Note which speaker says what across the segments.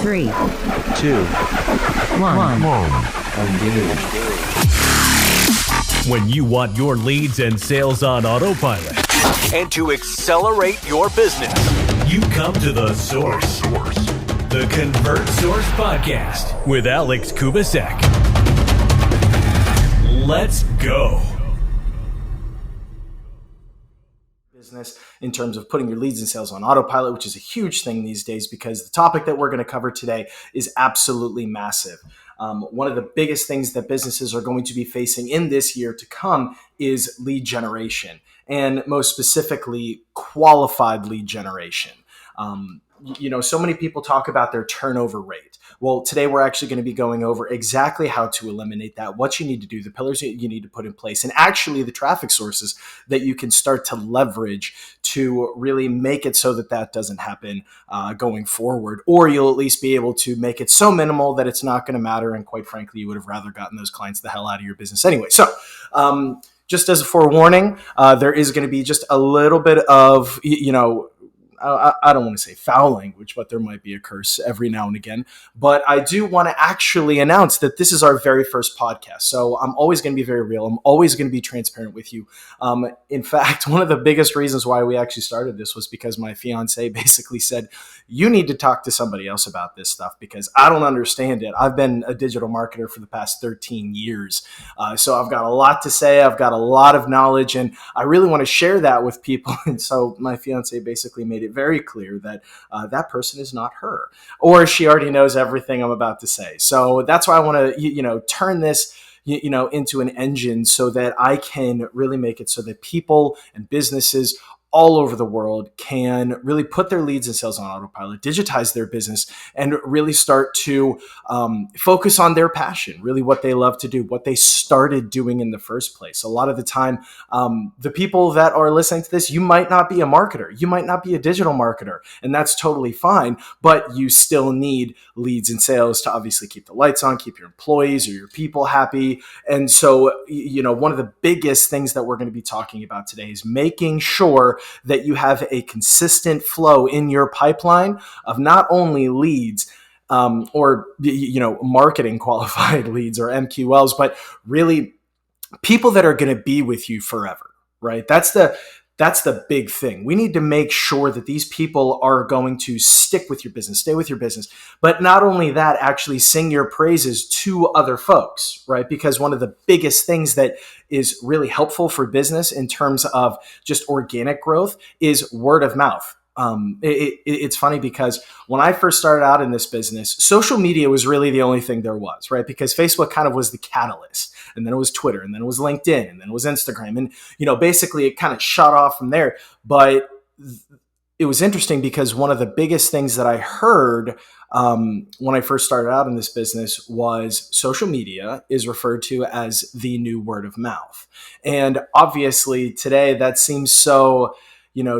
Speaker 1: 3,
Speaker 2: 2,
Speaker 1: 1.
Speaker 2: Engage.
Speaker 3: When you want your leads and sales on autopilot
Speaker 4: and to accelerate your business,
Speaker 3: you come to the source. The ConvertSource podcast with Alex Kubasek. Let's go.
Speaker 5: Business in terms of putting your leads and sales on autopilot, which is a huge thing these days because the topic that we're going to cover today is absolutely massive. One of the biggest things that businesses are going to be facing in this year to come is lead generation, and most specifically, qualified lead generation. So many people talk about their turnover rate. Well, today we're actually going to be going over exactly how to eliminate that, what you need to do, the pillars that you need to put in place, and actually the traffic sources that you can start to leverage to really make it so that that doesn't happen going forward, or you'll at least be able to make it so minimal that it's not going to matter. And quite frankly, you would have rather gotten those clients the hell out of your business anyway. So, just as a forewarning, there is going to be just a little bit of, I don't want to say foul language, but there might be a curse every now and again. But I do want to actually announce that this is our very first podcast. So I'm always going to be very real. I'm always going to be transparent with you. In fact, one of the biggest reasons why we actually started this was because my fiance basically said, you need to talk to somebody else about this stuff because I don't understand it. I've been a digital marketer for the past 13 years. So I've got a lot to say. I've got a lot of knowledge, and I really want to share that with people. And so my fiance basically made it very clear that that person is not her, or she already knows everything I'm about to say. So that's why I want to, turn this, into an engine so that I can really make it so that people and businesses all over the world can really put their leads and sales on autopilot, digitize their business, and really start to focus on their passion, really what they love to do, what they started doing in the first place. A lot of the time, the people that are listening to this, you might not be a marketer, you might not be a digital marketer, and that's totally fine, but you still need leads and sales to obviously keep the lights on, keep your employees or your people happy. And so, one of the biggest things that we're going to be talking about today is making sure that you have a consistent flow in your pipeline of not only leads or marketing qualified leads or MQLs, but really people that are going to be with you forever, right? That's the big thing. We need to make sure that these people are going to stick with your business, stay with your business, but not only that, actually sing your praises to other folks, right? Because one of the biggest things that is really helpful for business in terms of just organic growth is word of mouth. It's funny because when I first started out in this business, social media was really the only thing there was, right? Because Facebook kind of was the catalyst, and then it was Twitter, and then it was LinkedIn, and then it was Instagram. And, basically it kind of shot off from there. But it was interesting because one of the biggest things that I heard when I first started out in this business was social media is referred to as the new word of mouth. And obviously today that seems so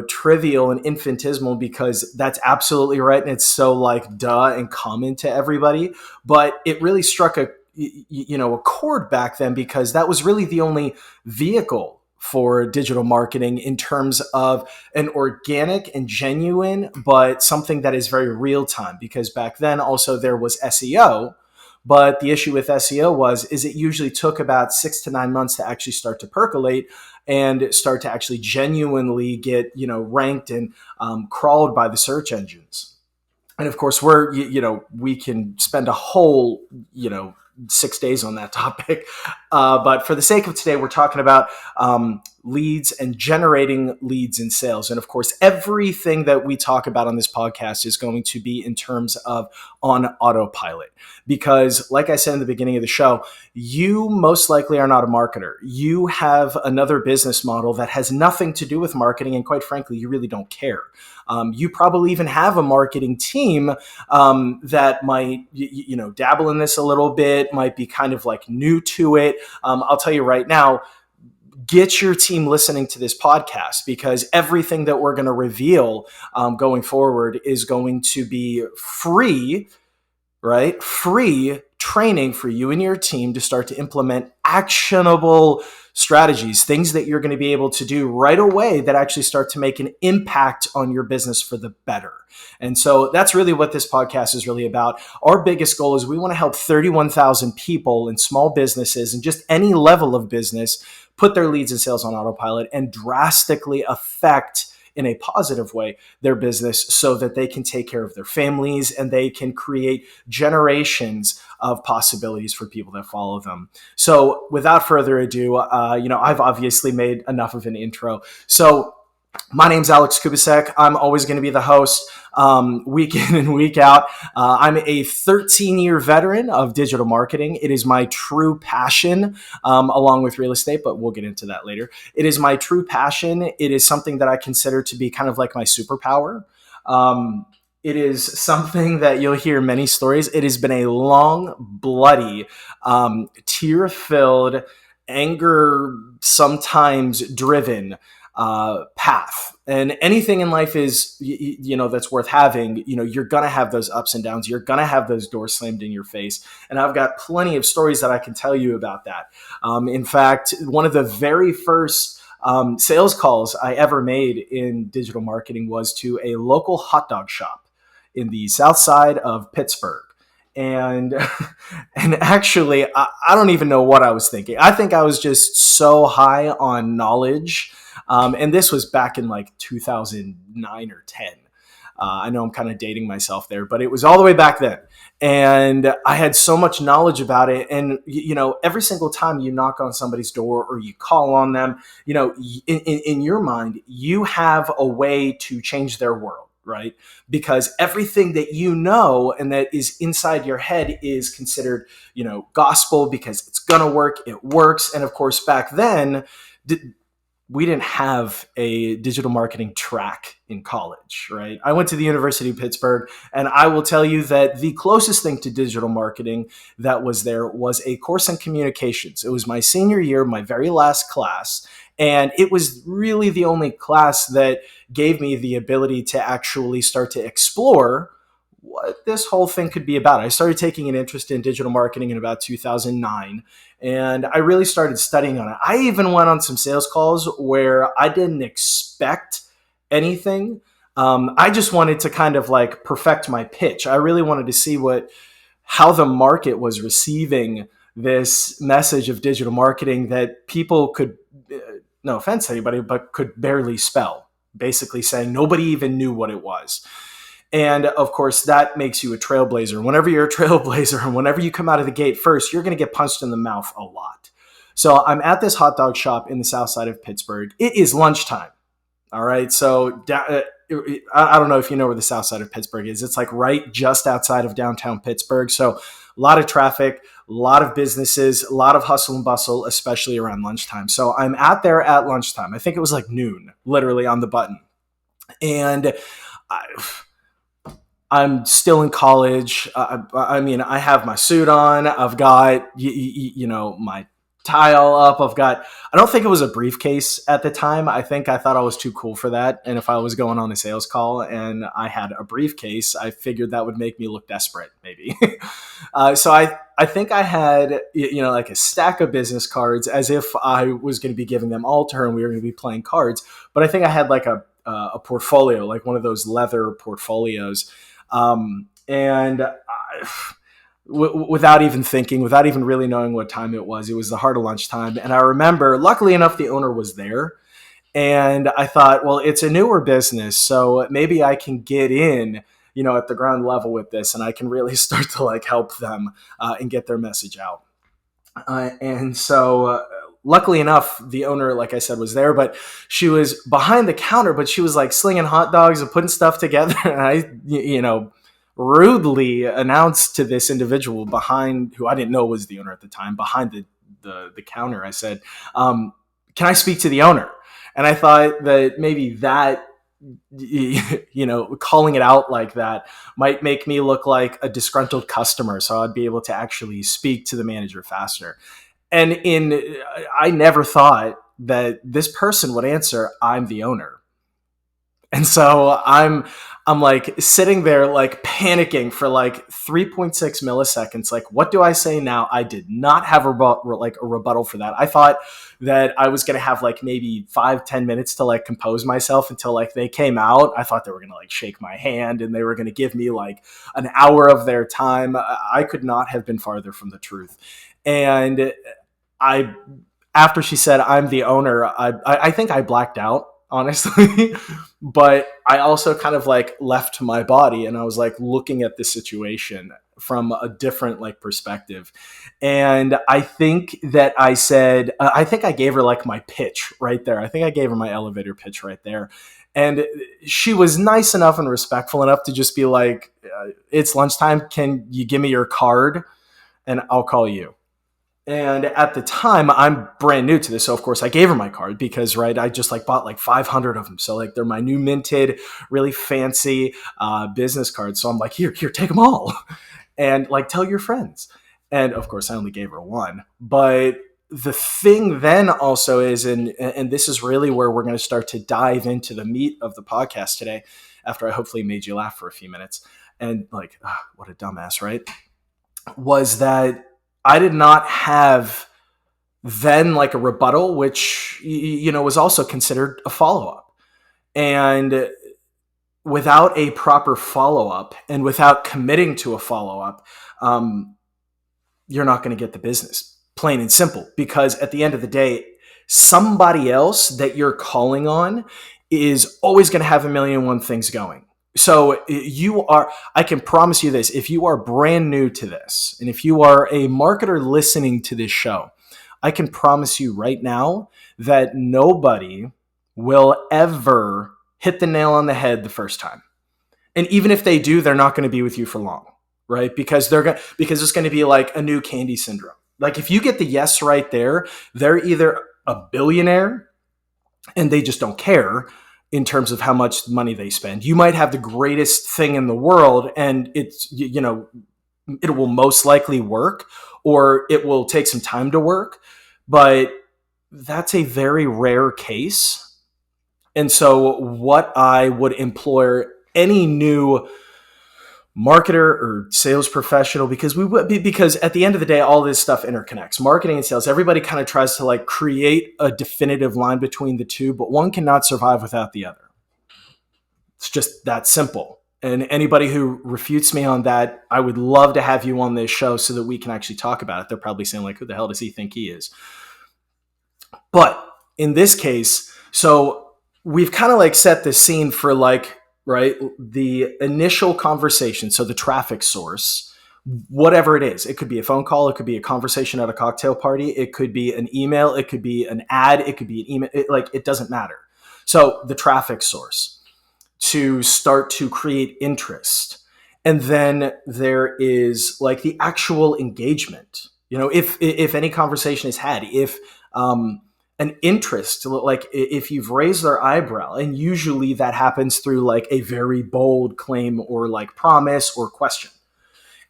Speaker 5: trivial and infinitesimal because that's absolutely right. And it's so duh and common to everybody, but it really struck a chord back then because that was really the only vehicle for digital marketing in terms of an organic and genuine, but something that is very real time, because back then also there was SEO. But the issue with SEO is it usually took about 6 to 9 months to actually start to percolate and start to actually genuinely get, ranked and crawled by the search engines. And of course, we can spend a whole, 6 days on that topic. But for the sake of today, we're talking about leads and generating leads and sales. And of course, everything that we talk about on this podcast is going to be in terms of on autopilot. Because like I said in the beginning of the show, you most likely are not a marketer. You have another business model that has nothing to do with marketing. And quite frankly, you really don't care. You probably even have a marketing team that might, dabble in this a little bit, might be kind of new to it. I'll tell you right now, get your team listening to this podcast because everything that we're going to reveal going forward is going to be free, right? Free training for you and your team to start to implement actionable strategies, things that you're going to be able to do right away that actually start to make an impact on your business for the better. And so that's really what this podcast is really about. Our biggest goal is we want to help 31,000 people in small businesses and just any level of business put their leads and sales on autopilot and drastically affect in a positive way their business so that they can take care of their families and they can create generations of possibilities for people that follow them. So without further ado, I've obviously made enough of an intro. So my name's Alex Kubasek. I'm always going to be the host week in and week out. I'm a 13-year veteran of digital marketing. It is my true passion, along with real estate, but we'll get into that later. It is my true passion. It is something that I consider to be kind of like my superpower. It is something that you'll hear many stories. It has been a long, bloody, tear-filled, anger sometimes driven path. And anything in life is, that's worth having. You're going to have those ups and downs. You're going to have those doors slammed in your face. And I've got plenty of stories that I can tell you about that. In fact, one of the very first sales calls I ever made in digital marketing was to a local hot dog shop in the south side of Pittsburgh. And actually, I don't even know what I was thinking. I think I was just so high on knowledge. And this was back in like 2009 or 10. I know I'm kind of dating myself there, but it was all the way back then. And I had so much knowledge about it. And, every single time you knock on somebody's door or you call on them, in your mind, you have a way to change their world, right? Because everything that you know and that is inside your head is considered, gospel because it's going to work. It works. And of course, back then, we didn't have a digital marketing track in college, right? I went to the University of Pittsburgh, and I will tell you that the closest thing to digital marketing that was there was a course in communications. It was my senior year, my very last class, and it was really the only class that gave me the ability to actually start to explore what this whole thing could be about. I started taking an interest in digital marketing in about 2009, and I really started studying on it. I even went on some sales calls where I didn't expect anything. I just wanted to kind of like perfect my pitch. I really wanted to see how the market was receiving this message of digital marketing that people could, no offense to anybody, but could barely spell, basically saying nobody even knew what it was. And of course, that makes you a trailblazer. Whenever you're a trailblazer and whenever you come out of the gate first, you're going to get punched in the mouth a lot. So I'm at this hot dog shop in the south side of Pittsburgh. It is lunchtime. All right. So I don't know if you know where the south side of Pittsburgh is. It's like right just outside of downtown Pittsburgh. So a lot of traffic, a lot of businesses, a lot of hustle and bustle, especially around lunchtime. So I'm out there at lunchtime. I think it was like noon, literally on the button. And I'm still in college. I have my suit on. I've got, my tile up. I don't think it was a briefcase at the time. I thought I was too cool for that. And if I was going on a sales call and I had a briefcase, I figured that would make me look desperate, maybe. So I think I had, like a stack of business cards as if I was going to be giving them all to her and we were going to be playing cards. But I think I had like a portfolio, like one of those leather portfolios. Without even thinking, without even really knowing what time it was the heart of lunchtime. And I remember, luckily enough, the owner was there. And I thought, well, it's a newer business, so maybe I can get in, at the ground level with this, and I can really start to like help them and get their message out. And so luckily enough, the owner, like I said, was there, but she was behind the counter, but she was like slinging hot dogs and putting stuff together. And I, rudely announced to this individual behind, who I didn't know was the owner at the time, behind the counter, I said, can I speak to the owner? And I thought that maybe that, calling it out like that might make me look like a disgruntled customer. So I'd be able to actually speak to the manager faster. And I never thought that this person would answer, "I'm the owner." And so I'm like sitting there like panicking for like 3.6 milliseconds. Like, what do I say now? I did not have a rebuttal for that. I thought that I was going to have like maybe 5-10 minutes to like compose myself until like they came out. I thought they were going to like shake my hand and they were going to give me like an hour of their time. I could not have been farther from the truth. And I, after she said, I'm the owner, I think I blacked out, honestly. But I also kind of like left my body and I was like looking at the situation from a different like perspective. And I think that I said, I think I gave her like my pitch right there. I think I gave her my elevator pitch right there. And she was nice enough and respectful enough to just be like, it's lunchtime. Can you give me your card and I'll call you? And at the time, I'm brand new to this. So, of course, I gave her my card because, right, I just like bought like 500 of them. So, like, they're my new minted, really fancy business cards. So I'm like, here, take them all. And like, tell your friends. And of course, I only gave her one. But the thing then also is, and this is really where we're going to start to dive into the meat of the podcast today, after I hopefully made you laugh for a few minutes. And like, what a dumbass, right? Was that I did not have then like a rebuttal, which, was also considered a follow-up. And without a proper follow-up and without committing to a follow-up, you're not going to get the business, plain and simple. Because at the end of the day, somebody else that you're calling on is always going to have a million and one things going. So I can promise you this, if you are brand new to this, and if you are a marketer listening to this show, I can promise you right now that nobody will ever hit the nail on the head the first time. And even if they do, they're not going to be with you for long, right? Because it's going to be like a new candy syndrome. Like if you get the yes right there, they're either a billionaire and they just don't care in terms of how much money they spend. You might have the greatest thing in the world and it will most likely work, or it will take some time to work, but that's a very rare case. And so what I would implore any new marketer or sales professional, because at the end of the day, all this stuff interconnects. Marketing and sales, everybody kind of tries to like create a definitive line between the two, but one cannot survive without the other. It's just that simple. And anybody who refutes me on that, I would love to have you on this show so that we can actually talk about it. They're probably saying like, who the hell does he think he is? But in this case, so we've kind of like set the scene for like, right, the initial conversation. So the traffic source, whatever it is, it could be a phone call. It could be a conversation at a cocktail party. It could be an email. It could be an ad. It could be an email. It doesn't matter. So the traffic source to start to create interest. And then there is like the actual engagement. If any conversation is had, if an interest, like if you've raised their eyebrow, and usually that happens through like a very bold claim or like promise or question.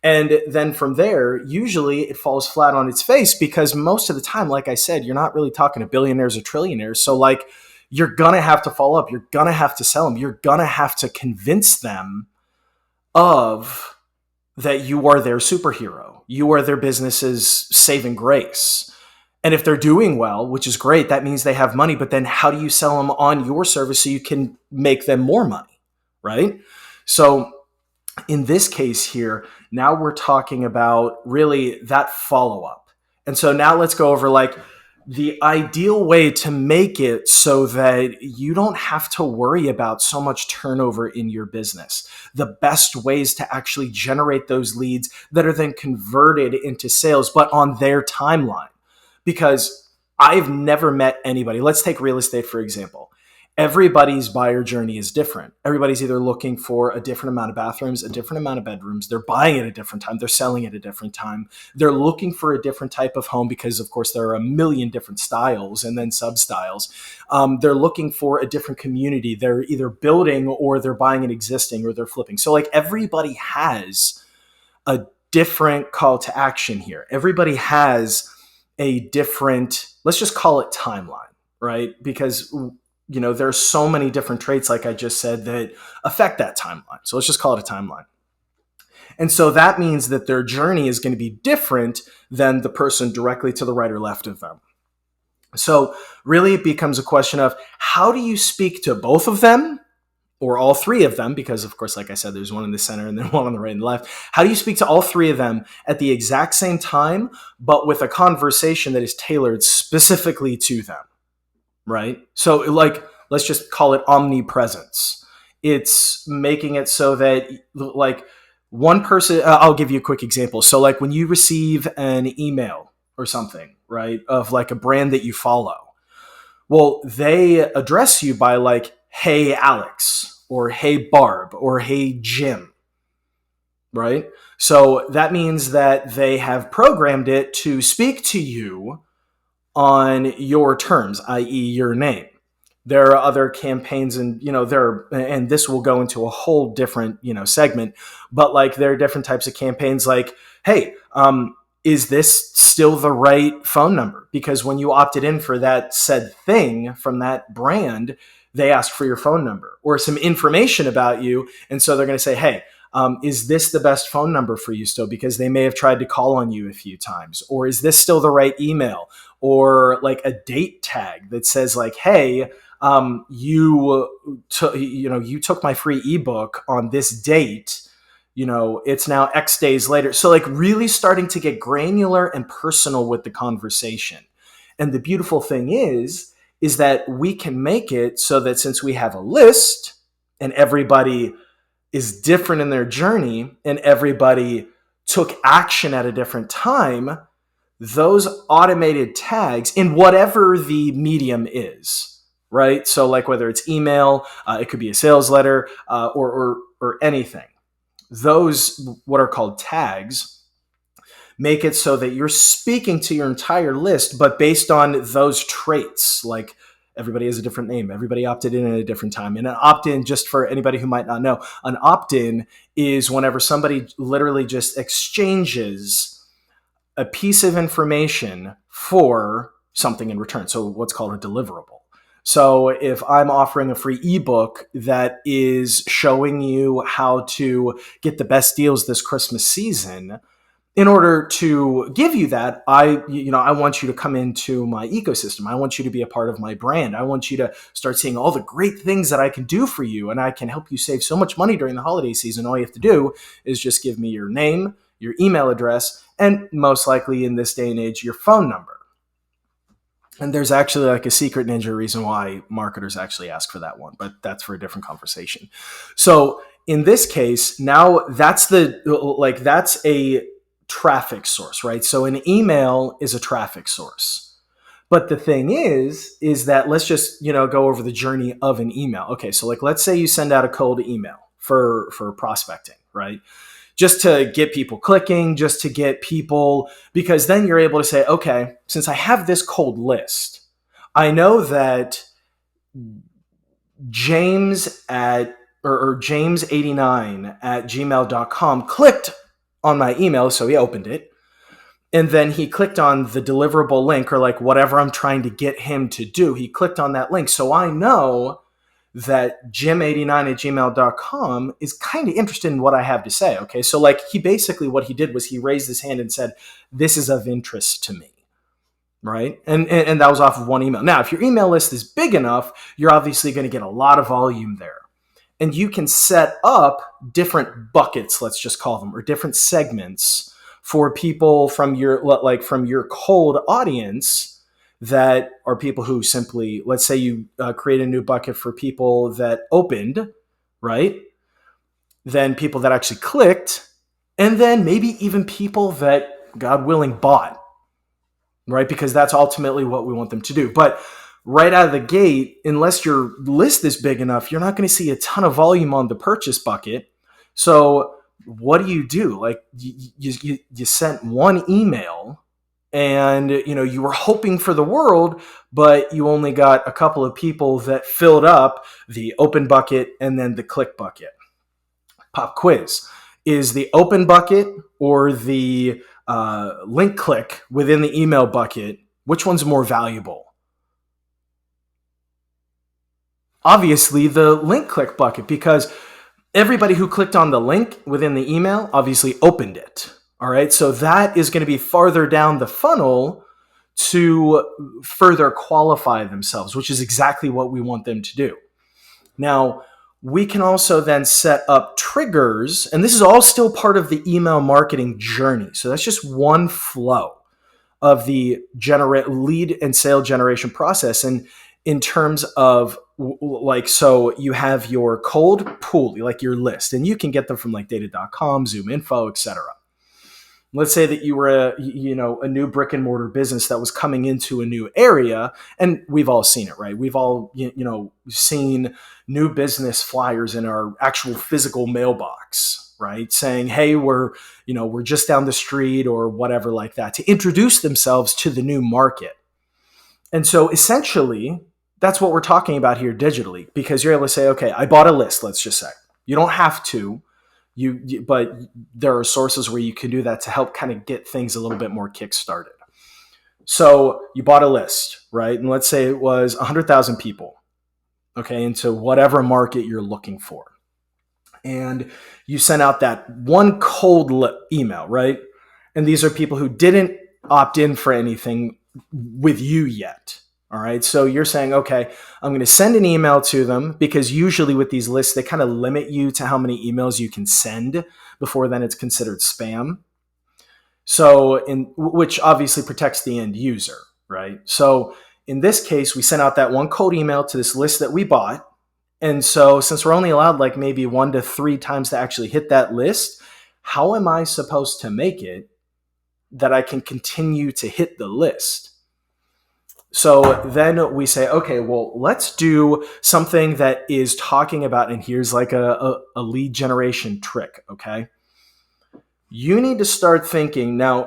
Speaker 5: And then from there, usually it falls flat on its face because most of the time, like I said, you're not really talking to billionaires or trillionaires. So like you're going to have to follow up. You're going to have to sell them. You're going to have to convince them of that you are their superhero. You are their business's saving grace. And if they're doing well, which is great, that means they have money. But then how do you sell them on your service so you can make them more money, right? So in this case here, now we're talking about really that follow-up. And so now let's go over like the ideal way to make it so that you don't have to worry about so much turnover in your business. The best ways to actually generate those leads that are then converted into sales, but on their timeline. Because I've never met anybody. Let's take real estate, for example. Everybody's buyer journey is different. Everybody's either looking for a different amount of bathrooms, a different amount of bedrooms. They're buying at a different time. They're selling at a different time. They're looking for a different type of home because, of course, there are a million different styles and then sub-styles. They're looking for a different community. They're either building or they're buying an existing or they're flipping. So like everybody has a different call to action here. Everybody has a different, let's just call it timeline, right? Because there's so many different traits, like I just said, that affect that timeline. So let's just call it a timeline. And so that means that their journey is going to be different than the person directly to the right or left of them. So really it becomes a question of, how do you speak to both of them or all three of them? Because of course, like I said, there's one in the center and then one on the right and the left. How do you speak to all three of them at the exact same time, but with a conversation that is tailored specifically to them, right? So like, let's just call it omnipresence. It's making it so that like one person, I'll give you a quick example. So like when you receive an email or something, right, of like a brand that you follow, well, they address you by like, hey, Alex, or hey, Barb, or hey, Jim, right? So that means that they have programmed it to speak to you on your terms, i.e. your name. There are other campaigns and, and this will go into a whole different, segment, but like there are different types of campaigns like, hey, is this still the right phone number? Because when you opted in for that said thing from that brand, they ask for your phone number or some information about you. And so they're going to say, hey, is this the best phone number for you still? Because they may have tried to call on you a few times. Or is this still the right email? Or like a date tag that says like, hey, you took my free ebook on this date. It's now X days later. So like really starting to get granular and personal with the conversation. And the beautiful thing is that we can make it so that since we have a list and everybody is different in their journey and everybody took action at a different time, those automated tags in whatever the medium is, right? So like whether it's email, it could be a sales letter, or anything. Those, what are called tags, make it so that you're speaking to your entire list, but based on those traits. Like everybody has a different name. Everybody opted in at a different time. And an opt-in, just for anybody who might not know, an opt-in is whenever somebody literally just exchanges a piece of information for something in return. So what's called a deliverable. So if I'm offering a free ebook that is showing you how to get the best deals this Christmas season, in order to give you that, I want you to come into my ecosystem. I want you to be a part of my brand. I want you to start seeing all the great things that I can do for you, and I can help you save so much money during the holiday season. All you have to do is just give me your name, your email address, and most likely in this day and age, your phone number. And there's actually like a secret ninja reason why marketers actually ask for that one, but that's for a different conversation. So in this case, now that's a traffic source, right? So an email is a traffic source. But the thing is that let's just, go over the journey of an email. Okay, so like let's say you send out a cold email for prospecting, right? Just to get people clicking, just to get people, because then you're able to say, okay, since I have this cold list, I know that James James89 at gmail.com clicked on my email, so he opened it. And then he clicked on the deliverable link, or like whatever I'm trying to get him to do. He clicked on that link. So I know that Jim89 at gmail.com is kind of interested in what I have to say. Okay. So like what he did was he raised his hand and said, this is of interest to me. Right. And that was off of one email. Now, if your email list is big enough, you're obviously going to get a lot of volume there. And you can set up different buckets, let's just call them, or different segments for people from your cold audience that are people who simply, let's say you create a new bucket for people that opened, right? Then people that actually clicked, and then maybe even people that, God willing, bought, right? Because that's ultimately what we want them to do. But right out of the gate, unless your list is big enough, you're not going to see a ton of volume on the purchase bucket. So what do? Like you sent one email and you were hoping for the world, but you only got a couple of people that filled up the open bucket and then the click bucket. Pop quiz. Is the open bucket or the link click within the email bucket, which one's more valuable? obviously the link click bucket, because everybody who clicked on the link within the email obviously opened it. All right. So that is going to be farther down the funnel to further qualify themselves, which is exactly what we want them to do. Now, we can also then set up triggers, and this is all still part of the email marketing journey. So that's just one flow of the lead and sale generation process. And in terms of like, so you have your cold pool, like your list, and you can get them from like data.com, Zoom Info, etc. Let's say that you were a new brick and mortar business that was coming into a new area, and we've all seen it, right? We've all seen new business flyers in our actual physical mailbox, right? Saying, hey, we're just down the street or whatever like that, to introduce themselves to the new market. And so essentially, that's what we're talking about here digitally, because you're able to say, okay, I bought a list, let's just say. You don't have to, but there are sources where you can do that to help kind of get things a little bit more kick-started. So you bought a list, right? And let's say it was 100,000 people, okay, into whatever market you're looking for. And you sent out that one cold email, right? And these are people who didn't opt in for anything with you yet. All right. So you're saying, okay, I'm going to send an email to them, because usually with these lists, they kind of limit you to how many emails you can send before then it's considered spam. So which obviously protects the end user, right? So in this case, we sent out that one cold email to this list that we bought. And so since we're only allowed like maybe 1 to 3 times to actually hit that list, how am I supposed to make it that I can continue to hit the list? So then we say, okay, well, let's do something that is talking about, and here's like a lead generation trick, okay? You need to start thinking, now,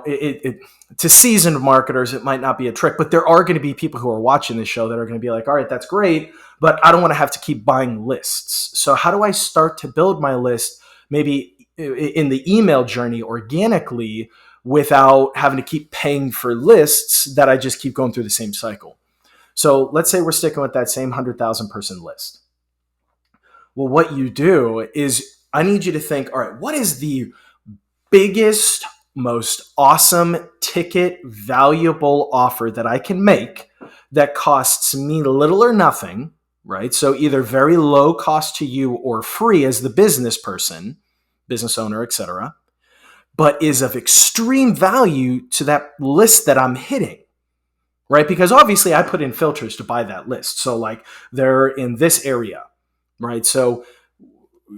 Speaker 5: to seasoned marketers, it might not be a trick, but there are going to be people who are watching this show that are going to be like, all right, that's great, but I don't want to have to keep buying lists. So how do I start to build my list, maybe in the email journey organically, without having to keep paying for lists that I just keep going through the same cycle? So let's say we're sticking with that same 100,000 person list. Well, what you do is I need you to think, all right, what is the biggest, most awesome ticket, valuable offer that I can make that costs me little or nothing, right? So either very low cost to you or free as the business person, business owner, etc., but is of extreme value to that list that I'm hitting, right? Because obviously I put in filters to buy that list. So like they're in this area, right? So,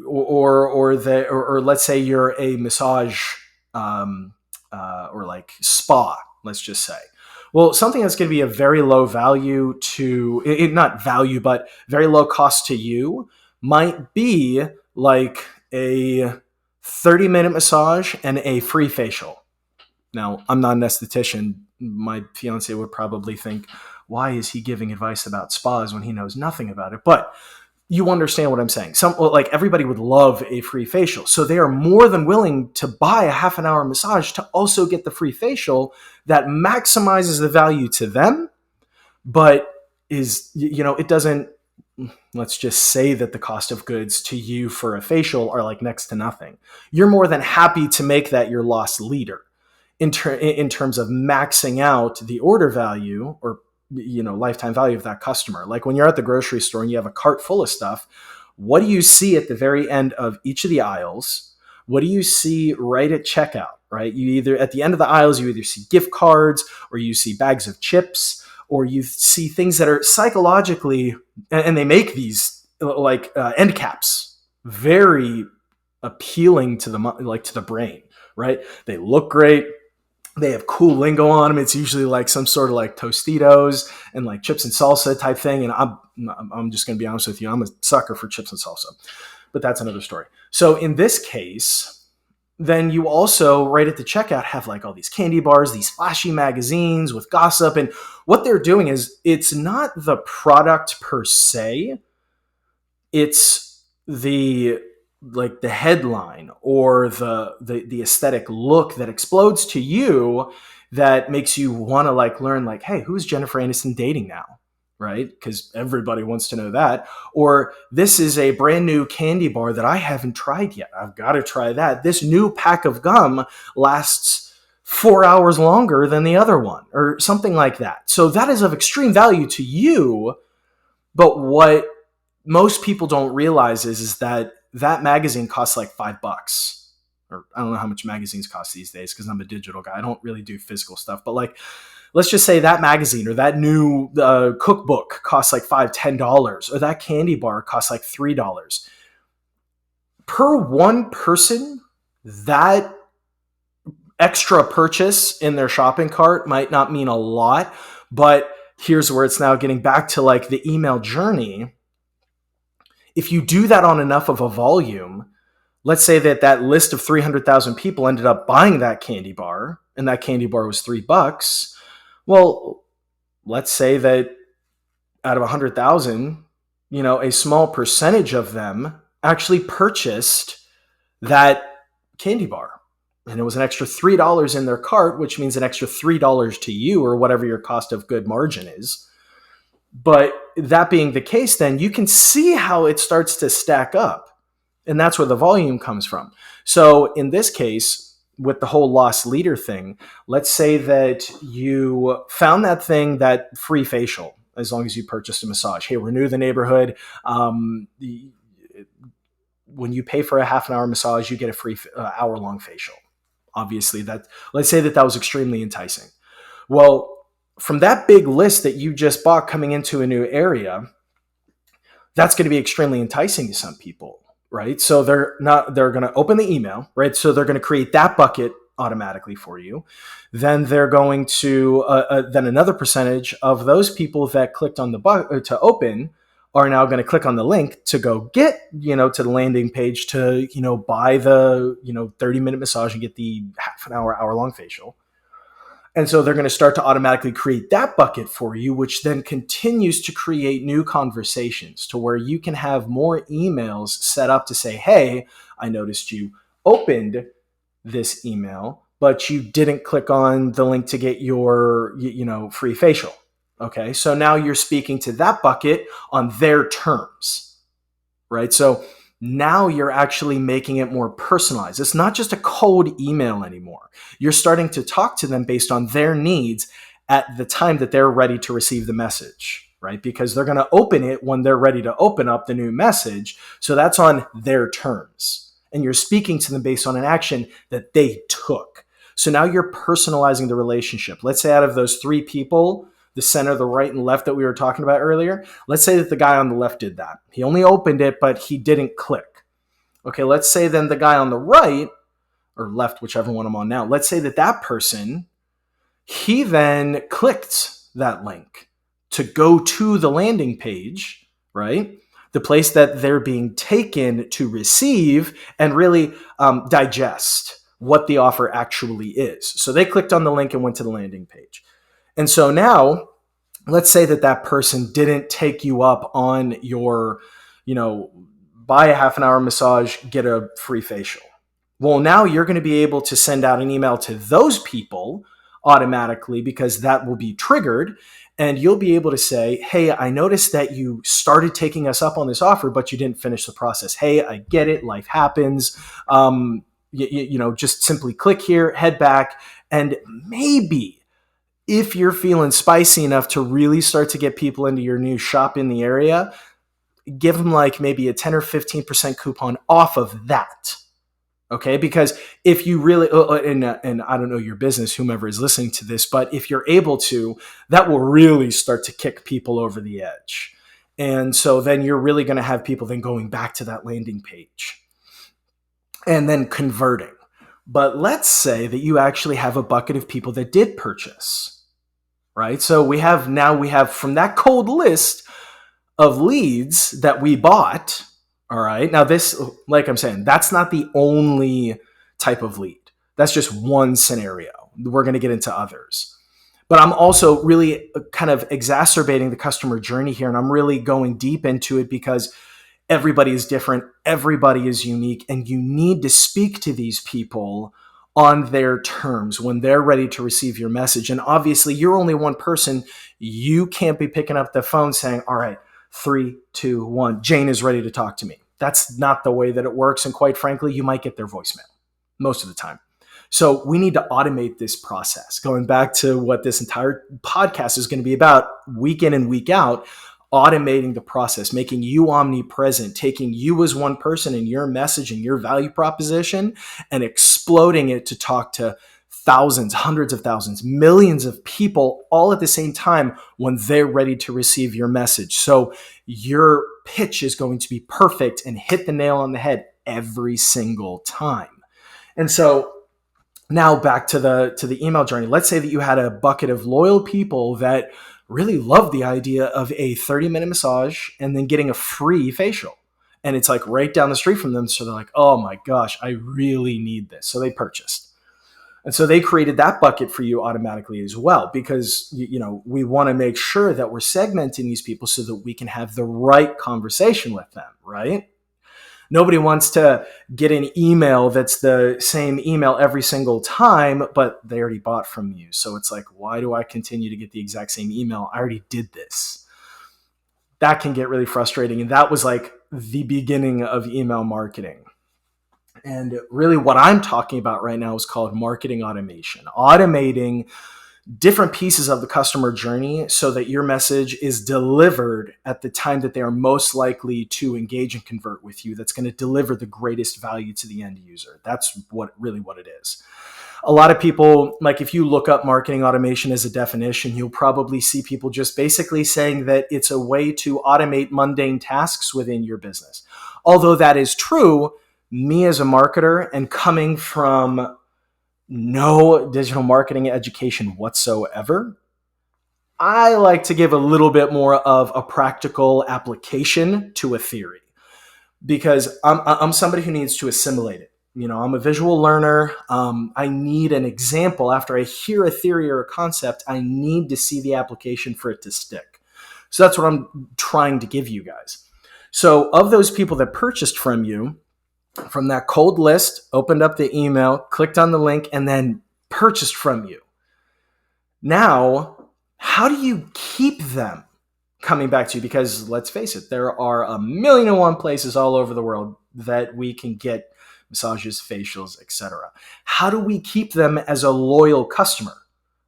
Speaker 5: or let's say you're a massage, or like spa, let's just say. Well, something that's going to be a very low value to, not value, but very low cost to you might be like a 30-minute massage and a free facial. Now, I'm not an esthetician. My fiance would probably think, why is he giving advice about spas when he knows nothing about it? But you understand what I'm saying. Like everybody would love a free facial. So they are more than willing to buy a half an hour massage to also get the free facial that maximizes the value to them, but it doesn't, let's just say that the cost of goods to you for a facial are like next to nothing. You're more than happy to make that your loss leader in terms of maxing out the order value or lifetime value of that customer. Like when you're at the grocery store and you have a cart full of stuff, what do you see at the very end of each of the aisles? What do you see right at checkout, right? You either, at the end of the aisles, you either see gift cards or you see bags of chips, or you see things that are psychologically, and they make these like end caps very appealing to the brain, right? They look great. They have cool lingo on them. It's usually like some sort of like Tostitos and like chips and salsa type thing. And I'm just going to be honest with you. I'm a sucker for chips and salsa, but that's another story. So in this case, then you also right at the checkout have like all these candy bars, these flashy magazines with gossip. And what they're doing is it's not the product per se. It's the headline or the aesthetic look that explodes to you that makes you want to like learn like, hey, who's Jennifer Aniston dating now? right? Because everybody wants to know that. Or this is a brand new candy bar that I haven't tried yet. I've got to try that. This new pack of gum lasts 4 hours longer than the other one, or something like that. So that is of extreme value to you. But what most people don't realize is that that magazine costs like $5. Or I don't know how much magazines cost these days because I'm a digital guy. I don't really do physical stuff. But like, let's just say that magazine or that new cookbook costs like $5, $10, or that candy bar costs like $3. Per one person, that extra purchase in their shopping cart might not mean a lot, but here's where it's now getting back to like the email journey. If you do that on enough of a volume, let's say that list of 300,000 people ended up buying that candy bar, and that candy bar was $3. Well, let's say that out of 100,000, a small percentage of them actually purchased that candy bar. And it was an extra $3 in their cart, which means an extra $3 to you, or whatever your cost of good margin is. But that being the case, then you can see how it starts to stack up. And that's where the volume comes from. So in this case, with the whole lost leader thing, let's say that you found that thing, that free facial, as long as you purchased a massage. Hey, we're new to the neighborhood. When you pay for a half an hour massage, you get a free hour-long facial. Obviously, let's say that was extremely enticing. Well, from that big list that you just bought coming into a new area, that's going to be extremely enticing to some people. Right. So they're going to open the email, right? So they're going to create that bucket automatically for you. Then they're going to, then another percentage of those people that clicked on the button to open are now going to click on the link to go get, to the landing page to, buy the, 30-minute massage and get the half an hour, hour-long facial. And so they're going to start to automatically create that bucket for you, which then continues to create new conversations to where you can have more emails set up to say, hey, I noticed you opened this email, but you didn't click on the link to get your, free facial. Okay. So now you're speaking to that bucket on their terms, right? So now you're actually making it more personalized. It's not just a cold email anymore. You're starting to talk to them based on their needs at the time that they're ready to receive the message, right? Because they're going to open it when they're ready to open up the new message. So that's on their terms. And you're speaking to them based on an action that they took. So now you're personalizing the relationship. Let's say out of those 3 people, the center, the right, and left that we were talking about earlier, let's say that the guy on the left did that. He only opened it, but he didn't click. Okay, let's say then the guy on the right, or left, whichever one I'm on now, let's say that person, he then clicked that link to go to the landing page, right? The place that they're being taken to receive and really digest what the offer actually is. So they clicked on the link and went to the landing page. And so now, let's say that person didn't take you up on your, buy a half an hour massage, get a free facial. Well, now you're going to be able to send out an email to those people automatically because that will be triggered. And you'll be able to say, hey, I noticed that you started taking us up on this offer, but you didn't finish the process. Hey, I get it. Life happens. Just simply click here, head back, and maybe if you're feeling spicy enough to really start to get people into your new shop in the area, give them like maybe a 10 or 15% coupon off of that. Okay. Because if you really, and I don't know your business, whomever is listening to this, but if you're able to, that will really start to kick people over the edge. And so then you're really going to have people then going back to that landing page and then converting. But let's say that you actually have a bucket of people that did purchase, right? So we have from that cold list of leads that we bought, all right? Now this, like I'm saying, that's not the only type of lead. That's just one scenario. We're going to get into others. But I'm also really kind of exacerbating the customer journey here, and I'm really going deep into it because everybody is different, everybody is unique, and you need to speak to these people on their terms when they're ready to receive your message. And obviously, you're only one person. You can't be picking up the phone saying, all right, 3, 2, 1, Jane is ready to talk to me. That's not the way that it works. And quite frankly, you might get their voicemail most of the time. So we need to automate this process. Going back to what this entire podcast is going to be about, week in and week out, automating the process, making you omnipresent, taking you as one person and your message and your value proposition and exploding it to talk to thousands, hundreds of thousands, millions of people all at the same time when they're ready to receive your message. So your pitch is going to be perfect and hit the nail on the head every single time. And so now back to the email journey. Let's say that you had a bucket of loyal people that really love the idea of a 30-minute massage and then getting a free facial. And it's like right down the street from them. So they're like, oh my gosh, I really need this. So they purchased. And so they created that bucket for you automatically as well, because we want to make sure that we're segmenting these people so that we can have the right conversation with them, right? Nobody wants to get an email that's the same email every single time, but they already bought from you. So it's like, why do I continue to get the exact same email? I already did this. That can get really frustrating. And that was like the beginning of email marketing. And really what I'm talking about right now is called marketing automation. Automating different pieces of the customer journey so that your message is delivered at the time that they are most likely to engage and convert with you. That's going to deliver the greatest value to the end user. That's what it is. A lot of people, like if you look up marketing automation as a definition, you'll probably see people just basically saying that it's a way to automate mundane tasks within your business. Although that is true, me as a marketer and coming from no digital marketing education whatsoever, I like to give a little bit more of a practical application to a theory, because I'm somebody who needs to assimilate it. I'm a visual learner. I need an example. After I hear a theory or a concept, I need to see the application for it to stick. So that's what I'm trying to give you guys. So of those people that purchased from you, from that cold list, opened up the email, clicked on the link, and then purchased from you. Now, how do you keep them coming back to you? Because let's face it, there are 1,000,001 places all over the world that we can get massages, facials, etc. How do we keep them as a loyal customer?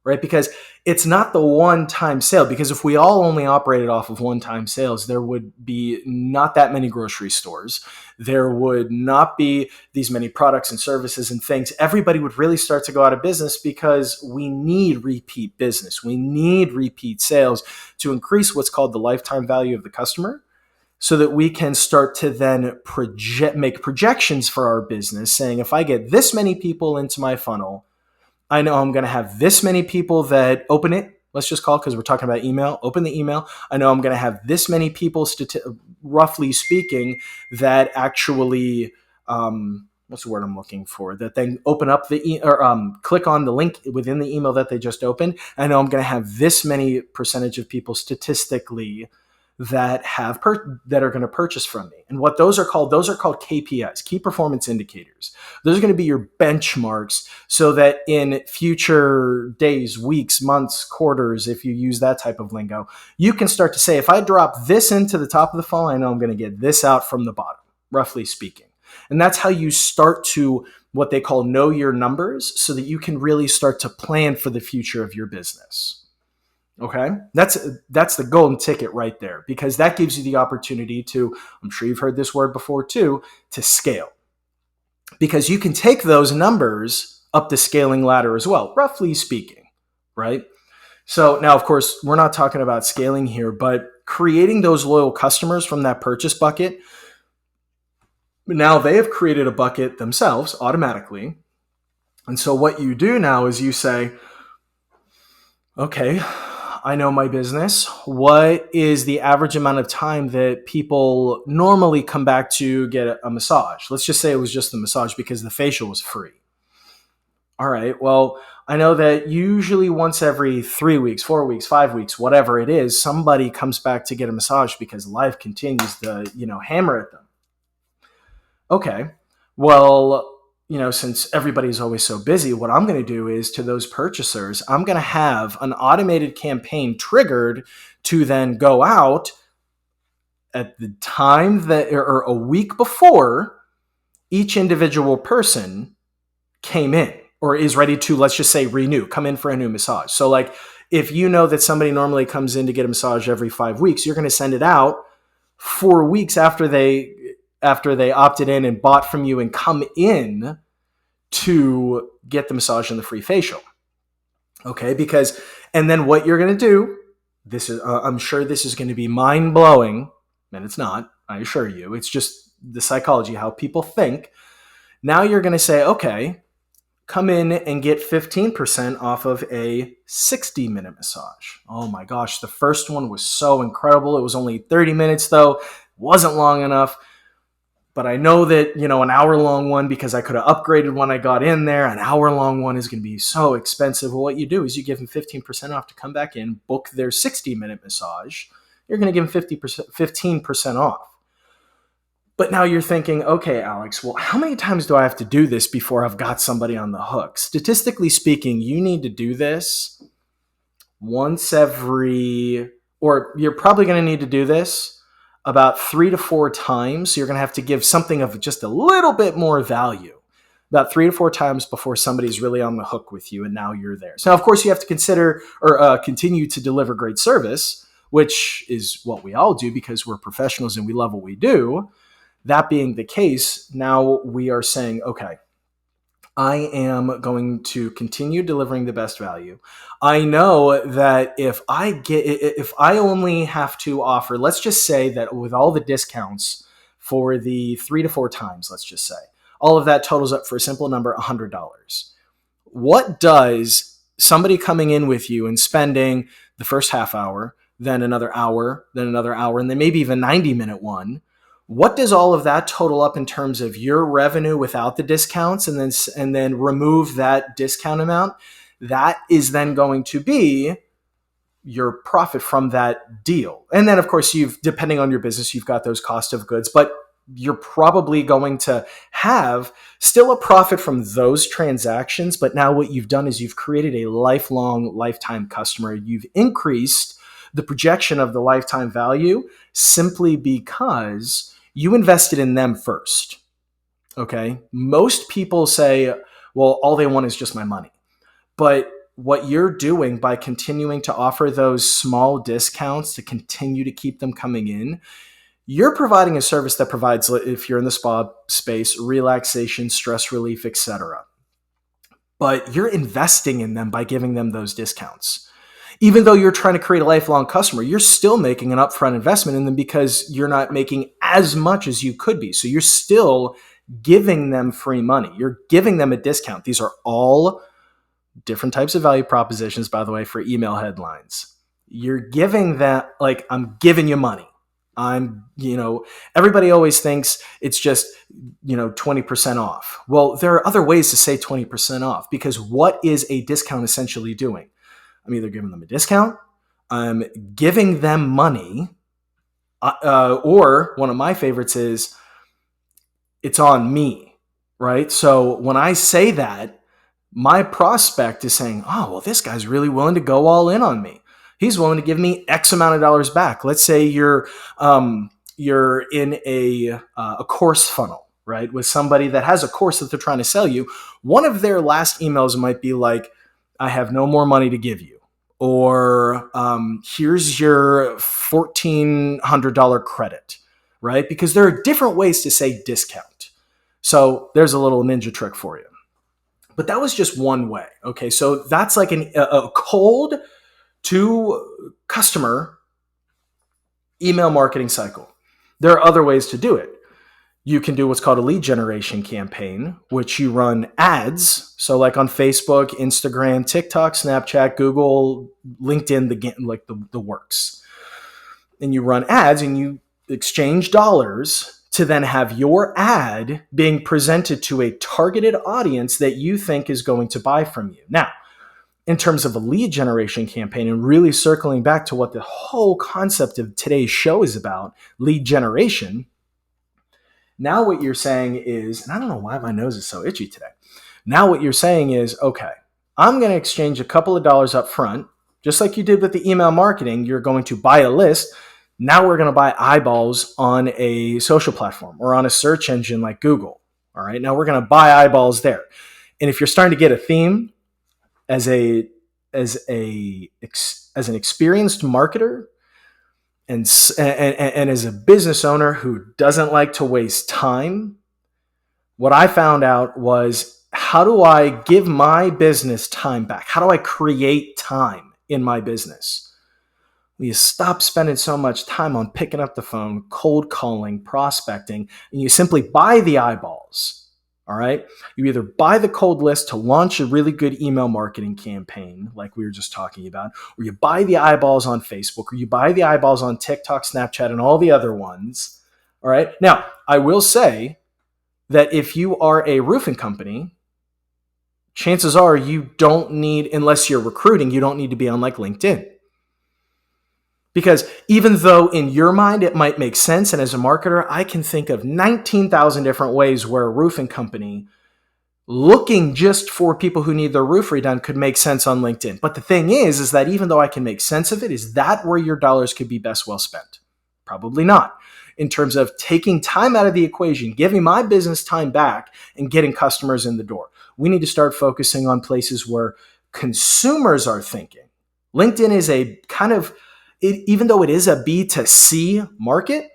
Speaker 5: Right? Because it's not the one-time sale. Because if we all only operated off of one-time sales, there would be not that many grocery stores. There would not be these many products and services and things. Everybody would really start to go out of business, because we need repeat business. We need repeat sales to increase what's called the lifetime value of the customer, so that we can start to then make projections for our business, saying, if I get this many people into my funnel, I know I'm going to have this many people that open it. Let's just call it, because we're talking about email, open the email. I know I'm going to have this many people, roughly speaking, that actually, what's the word I'm looking for? That then open up click on the link within the email that they just opened. I know I'm going to have this many percentage of people statistically that that are going to purchase from me. And what those are called KPIs, key performance indicators. Those are going to be your benchmarks, so that in future days, weeks, months, quarters, if you use that type of lingo, you can start to say, if I drop this into the top of the funnel, I know I'm going to get this out from the bottom, roughly speaking. And that's how you start to what they call know your numbers, so that you can really start to plan for the future of your business. Okay, that's the golden ticket right there, because that gives you the opportunity to, I'm sure you've heard this word before too, to scale. Because you can take those numbers up the scaling ladder as well, roughly speaking, right? So now, of course, we're not talking about scaling here, but creating those loyal customers from that purchase bucket. Now they have created a bucket themselves automatically. And so what you do now is you say, okay, I know my business. What is the average amount of time that people normally come back to get a massage? Let's just say it was just the massage, because the facial was free. All right, well, I know that usually once every 3 weeks, 4 weeks, 5 weeks, whatever it is, somebody comes back to get a massage because life continues to, hammer at them. Okay, well, since everybody's always so busy, what I'm going to do is to those purchasers, I'm going to have an automated campaign triggered to then go out at the time that, or a week before each individual person came in or is ready to, let's just say, come in for a new massage. So like, if you know that somebody normally comes in to get a massage every 5 weeks, you're going to send it out 4 weeks after they opted in and bought from you and come in to get the massage and the free facial. Okay, and then what you're going to do, I'm sure this is going to be mind blowing, and it's not, I assure you, it's just the psychology, how people think. Now you're going to say, okay, come in and get 15% off of a 60-minute massage. Oh my gosh, the first one was so incredible. It was only 30 minutes though. It wasn't long enough. But I know that, an hour-long one, because I could have upgraded when I got in there, an hour-long one is going to be so expensive. Well, what you do is you give them 15% off to come back in, book their 60-minute massage. You're going to give them 15% off. But now you're thinking, okay, Alex, well, how many times do I have to do this before I've got somebody on the hook? Statistically speaking, you need to do this once or you're probably going to need to do this about 3 to 4 times. So you're going to have to give something of just a little bit more value, about 3 to 4 times before somebody's really on the hook with you, and now you're there. So, of course, you have to consider or continue to deliver great service, which is what we all do because we're professionals and we love what we do. That being the case, now we are saying, okay, I am going to continue delivering the best value. I know that if I only have to offer, let's just say that with all the discounts for the 3 to 4 times, let's just say, all of that totals up for a simple number, $100. What does somebody coming in with you and spending the first half hour, then another hour, and then maybe even 90-minute one, what does all of that total up in terms of your revenue without the discounts, and then remove that discount amount? That is then going to be your profit from that deal. And then, of course, depending on your business, you've got those cost of goods, but you're probably going to have still a profit from those transactions. But now what you've done is you've created a lifetime customer. You've increased the projection of the lifetime value simply because you invested in them first. Okay. Most people say, well, all they want is just my money. But what you're doing by continuing to offer those small discounts to continue to keep them coming in, you're providing a service that provides, if you're in the spa space, relaxation, stress relief, etc. But you're investing in them by giving them those discounts. Even though you're trying to create a lifelong customer, you're still making an upfront investment in them because you're not making as much as you could be. So you're still giving them free money. You're giving them a discount. These are all different types of value propositions, by the way, for email headlines. You're giving that, like, I'm giving you money. Everybody always thinks it's just, 20% off. Well, there are other ways to say 20% off, because what is a discount essentially doing? I'm either giving them a discount, I'm giving them money, or one of my favorites is, it's on me, right? So when I say that, my prospect is saying, oh, well, this guy's really willing to go all in on me. He's willing to give me X amount of dollars back. Let's say you're in a course funnel, right? With somebody that has a course that they're trying to sell you. One of their last emails might be like, I have no more money to give you. Or here's your $1,400 credit, right? Because there are different ways to say discount. So there's a little ninja trick for you. But that was just one way. Okay, so that's like a cold to customer email marketing cycle. There are other ways to do it. You can do what's called a lead generation campaign, which you run ads. So like on Facebook, Instagram, TikTok, Snapchat, Google, LinkedIn, the works. And you run ads and you exchange dollars to then have your ad being presented to a targeted audience that you think is going to buy from you. Now, in terms of a lead generation campaign, and really circling back to what the whole concept of today's show is about, lead generation, Now what you're saying is, and I don't know why my nose is so itchy today. Now what you're saying is, okay, I'm going to exchange a couple of dollars up front, just like you did with the email marketing. You're going to buy a list. Now we're going to buy eyeballs on a social platform or on a search engine like Google. All right. Now we're going to buy eyeballs there. And if you're starting to get a theme as an experienced marketer and as a business owner who doesn't like to waste time, what I found out was, how do I give my business time back? How do I create time in my business? Well, you stop spending so much time on picking up the phone, cold calling, prospecting, and you simply buy the eyeballs. All right. You either buy the cold list to launch a really good email marketing campaign, like we were just talking about, or you buy the eyeballs on Facebook, or you buy the eyeballs on TikTok, Snapchat, and all the other ones. All right. Now, I will say that if you are a roofing company, chances are you don't need, unless you're recruiting, you don't need to be on like LinkedIn. Because even though in your mind it might make sense, and as a marketer, I can think of 19,000 different ways where a roofing company looking just for people who need their roof redone could make sense on LinkedIn. But the thing is that even though I can make sense of it, is that where your dollars could be best well spent? Probably not. In terms of taking time out of the equation, giving my business time back, and getting customers in the door. We need to start focusing on places where consumers are thinking. LinkedIn is a kind of, even though it is a B2C market,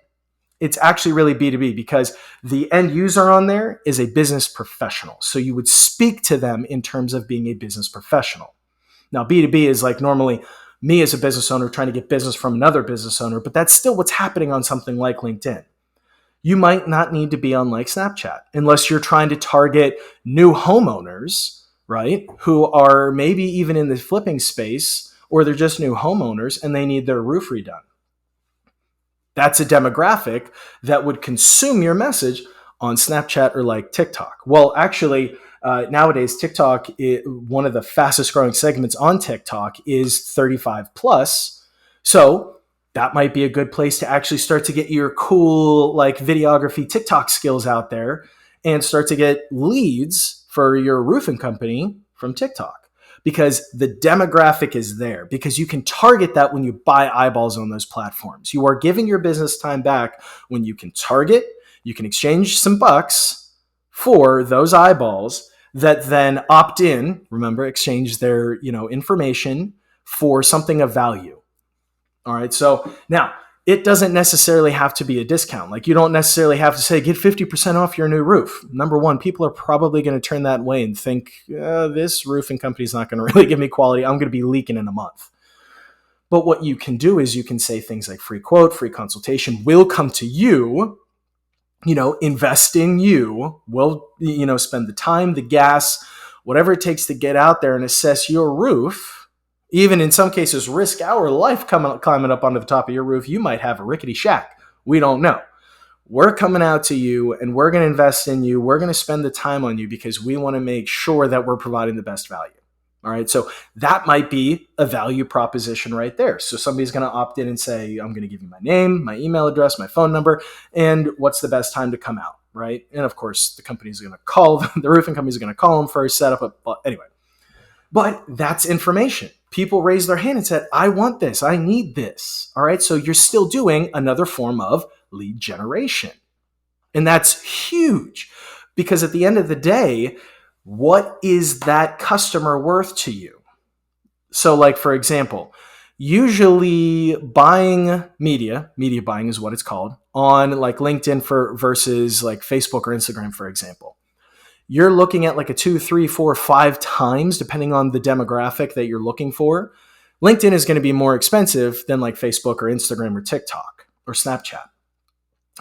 Speaker 5: it's actually really B2B, because the end user on there is a business professional. So you would speak to them in terms of being a business professional. Now, B2B is like normally me as a business owner trying to get business from another business owner, but that's still what's happening on something like LinkedIn. You might not need to be on like Snapchat unless you're trying to target new homeowners, right? Who are maybe even in the flipping space, or they're just new homeowners and they need their roof redone. That's a demographic that would consume your message on Snapchat or like TikTok. Well, actually, nowadays, TikTok, one of the fastest growing segments on TikTok is 35 plus. So that might be a good place to actually start to get your cool like videography TikTok skills out there and start to get leads for your roofing company from TikTok. Because the demographic is there, because you can target that when you buy eyeballs on those platforms. You are giving your business time back when you can target, you can exchange some bucks for those eyeballs that then opt in, remember, exchange their, information for something of value. All right. So now it doesn't necessarily have to be a discount. Like you don't necessarily have to say, get 50% off your new roof. Number one, people are probably going to turn that way and think, this roofing company is not going to really give me quality. I'm going to be leaking in a month. But what you can do is you can say things like free quote, free consultation, will come to you, invest in you, will, spend the time, the gas, whatever it takes to get out there and assess your roof. Even in some cases, risk our life climbing up onto the top of your roof. You might have a rickety shack. We don't know. We're coming out to you and we're going to invest in you. We're going to spend the time on you because we want to make sure that we're providing the best value. All right. So that might be a value proposition right there. So somebody's going to opt in and say, I'm going to give you my name, my email address, my phone number, and what's the best time to come out. Right. And of course, the company's going to call, the roofing company's going to call them first, set up anyway. But that's information. People raise their hand and said, I want this. I need this. All right. So you're still doing another form of lead generation. And that's huge because at the end of the day, what is that customer worth to you? So like, for example, usually buying media buying is what it's called, on like LinkedIn versus like Facebook or Instagram, for example. You're looking at like a 2, 3, 4, 5 times, depending on the demographic that you're looking for. LinkedIn is going to be more expensive than like Facebook or Instagram or TikTok or Snapchat.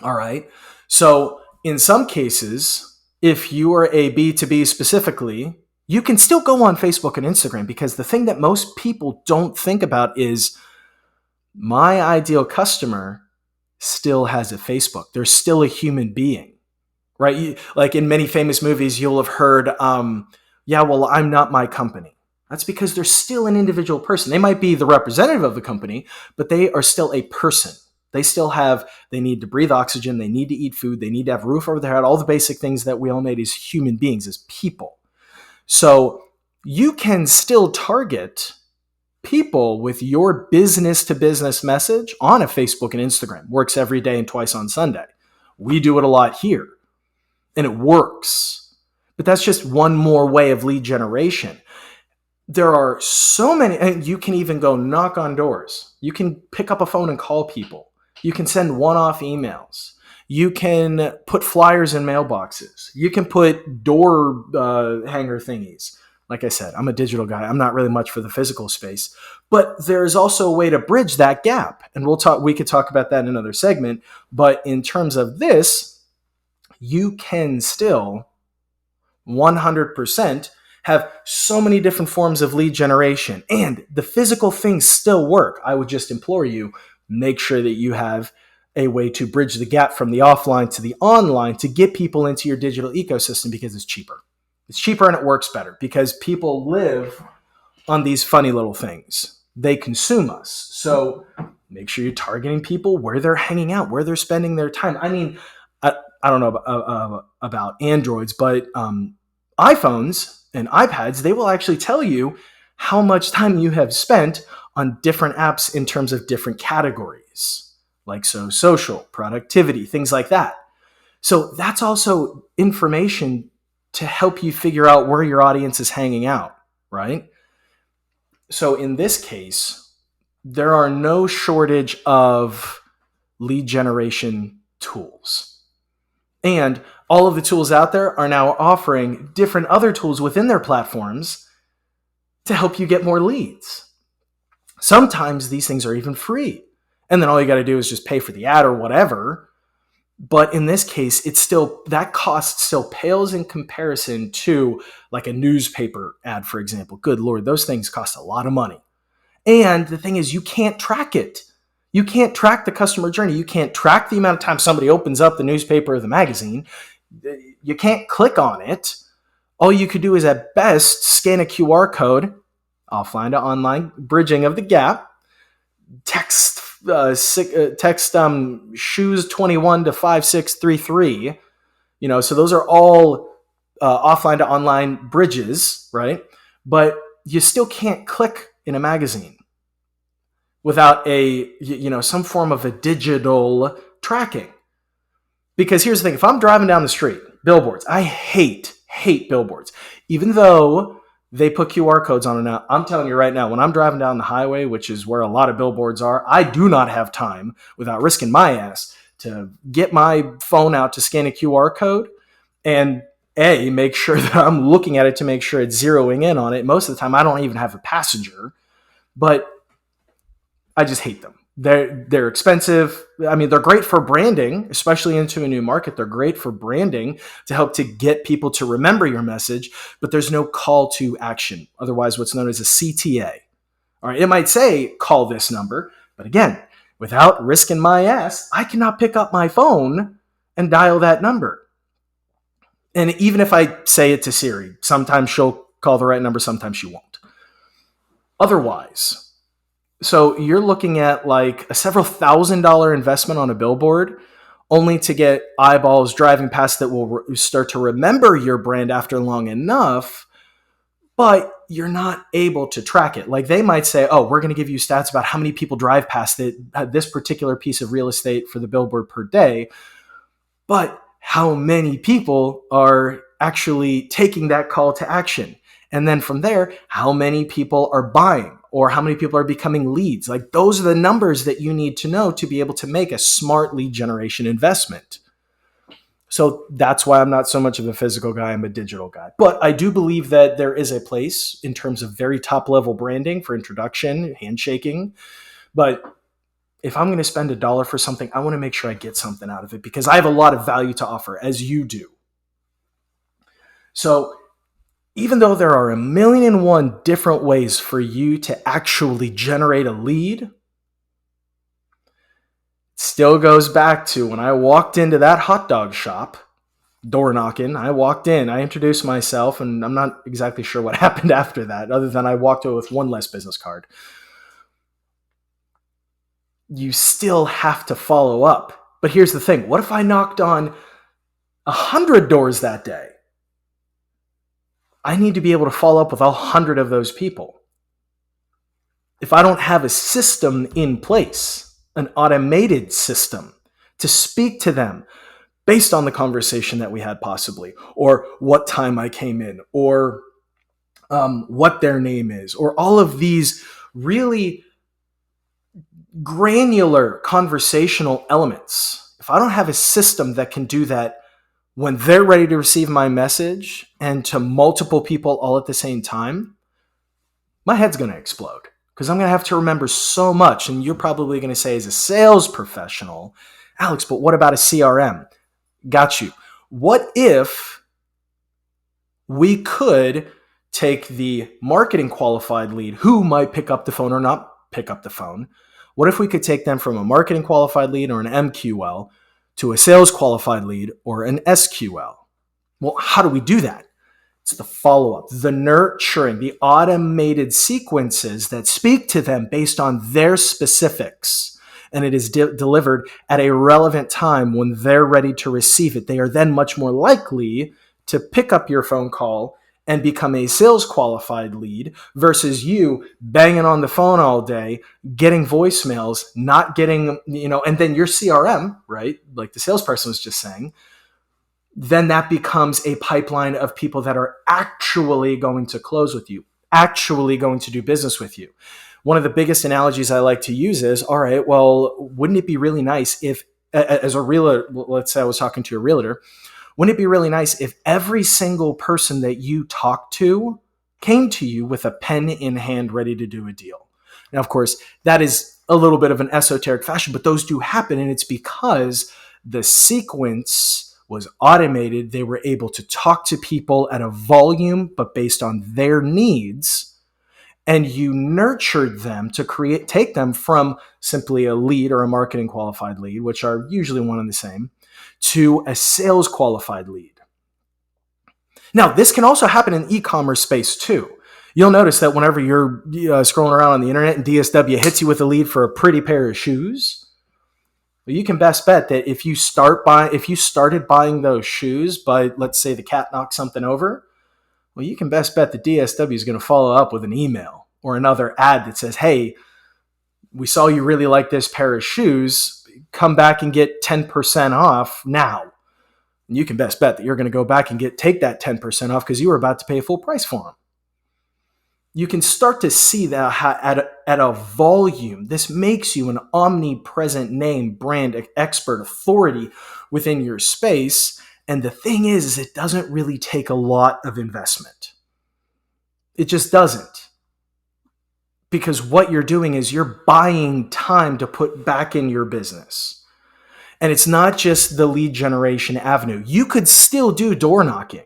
Speaker 5: All right. So in some cases, if you are a B2B specifically, you can still go on Facebook and Instagram, because the thing that most people don't think about is my ideal customer still has a Facebook. They're still a human being. Right? Like in many famous movies, you'll have heard, I'm not my company. That's because they're still an individual person. They might be the representative of the company, but they are still a person. They need to breathe oxygen. They need to eat food. They need to have a roof over their head, all the basic things that we all need as human beings, as people. So you can still target people with your business to business message on a Facebook and Instagram. Works every day and twice on Sunday. We do it a lot here and it works. But that's just one more way of lead generation. There are so many, and you can even go knock on doors. You can pick up a phone and call people. You can send one-off emails. You can put flyers in mailboxes. You can put door hanger thingies. Like I said, I'm a digital guy. I'm not really much for the physical space, but there is also a way to bridge that gap. And we could talk about that in another segment. But in terms of this, you can still 100% have so many different forms of lead generation, and the physical things still work. I would just implore you, make sure that you have a way to bridge the gap from the offline to the online to get people into your digital ecosystem, because it's cheaper. It's cheaper and it works better because people live on these funny little things. They consume us. So make sure you're targeting people where they're hanging out, where they're spending their time. I mean, I don't know about Androids, but iPhones and iPads, they will actually tell you how much time you have spent on different apps in terms of different categories, like social, productivity, things like that. So that's also information to help you figure out where your audience is hanging out, right? So in this case, there are no shortage of lead generation tools. And all of the tools out there are now offering different other tools within their platforms to help you get more leads. Sometimes these things are even free. And then all you got to do is just pay for the ad or whatever. But in this case, that cost still pales in comparison to like a newspaper ad, for example. Good Lord, those things cost a lot of money. And the thing is, you can't track it. You can't track the customer journey. You can't track the amount of time somebody opens up the newspaper or the magazine. You can't click on it. All you could do is at best scan a QR code, offline to online, bridging of the gap, text shoes 21 to 5633. So those are all offline to online bridges, right? But you still can't click in a magazine without some form of a digital tracking. Because here's the thing, if I'm driving down the street, billboards, I hate billboards. Even though they put QR codes on it now, I'm telling you right now, when I'm driving down the highway, which is where a lot of billboards are, I do not have time without risking my ass to get my phone out to scan a QR code and make sure that I'm looking at it to make sure it's zeroing in on it. Most of the time, I don't even have a passenger, but I just hate them. They're expensive. I mean, they're great for branding, especially into a new market. They're great for branding to help to get people to remember your message, but there's no call to action. Otherwise, what's known as a CTA. All right, it might say call this number, but again, without risking my ass, I cannot pick up my phone and dial that number. And even if I say it to Siri, sometimes she'll call the right number, sometimes she won't. Otherwise, so you're looking at like a several $1,000 investment on a billboard only to get eyeballs driving past that will start to remember your brand after long enough, but you're not able to track it. Like they might say, oh, we're going to give you stats about how many people drive past this particular piece of real estate for the billboard per day, but how many people are actually taking that call to action? And then from there, how many people are buying? Or how many people are becoming leads? Like those are the numbers that you need to know to be able to make a smart lead generation investment. So that's why I'm not so much of a physical guy, I'm a digital guy. But I do believe that there is a place in terms of very top level branding for introduction, handshaking. But if I'm going to spend $1 for something, I want to make sure I get something out of it because I have a lot of value to offer, as you do. So even though there are 1,000,001 different ways for you to actually generate a lead, it still goes back to when I walked into that hot dog shop, door knocking, I walked in, I introduced myself, and I'm not exactly sure what happened after that, other than I walked away with one less business card. you still have to follow up. But here's the thing. What if I knocked on 100 doors that day? I need to be able to follow up with all 100 of those people. If I don't have a system in place, an automated system to speak to them based on the conversation that we had possibly, or what time I came in, or what their name is, or all of these really granular conversational elements. If I don't have a system that can do that when they're ready to receive my message and to multiple people all at the same time, my head's going to explode because I'm going to have to remember so much. And you're probably going to say, as a sales professional, Alex, but what about a CRM? Got you. What if we could take the marketing qualified lead who might pick up the phone or not pick up the phone? What if we could take them from a marketing qualified lead or an MQL to a sales qualified lead or an SQL? Well, how do we do that? It's the follow-up, the nurturing, the automated sequences that speak to them based on their specifics. And it is delivered at a relevant time when they're ready to receive it. They are then much more likely to pick up your phone call and become a sales qualified lead versus you banging on the phone all day, getting voicemails, not getting, and then your CRM, right? Like the salesperson was just saying, then that becomes a pipeline of people that are actually going to close with you, actually going to do business with you. One of the biggest analogies I like to use is, all right, well, wouldn't it be really nice if, as a realtor, let's say I was talking to a realtor, wouldn't it be really nice if every single person that you talked to came to you with a pen in hand ready to do a deal? Now, of course, that is a little bit of an esoteric fashion, but those do happen. And it's because the sequence was automated. They were able to talk to people at a volume, but based on their needs. And you nurtured them to take them from simply a lead or a marketing qualified lead, which are usually one and the same, to a sales qualified lead. Now, this can also happen in e-commerce space too. You'll notice that whenever you're scrolling around on the internet and DSW hits you with a lead for a pretty pair of shoes, well, you can best bet that if you started buying those shoes, but let's say the cat knocked something over, well, you can best bet the DSW is going to follow up with an email or another ad that says, hey, we saw you really like this pair of shoes. Come back and get 10% off now. And you can best bet that you're going to go back and take that 10% off because you were about to pay full price for them. You can start to see that at a volume. This makes you an omnipresent name, brand, expert, authority within your space. And the thing is it doesn't really take a lot of investment. It just doesn't. Because what you're doing is you're buying time to put back in your business. And it's not just the lead generation avenue. You could still do door knocking.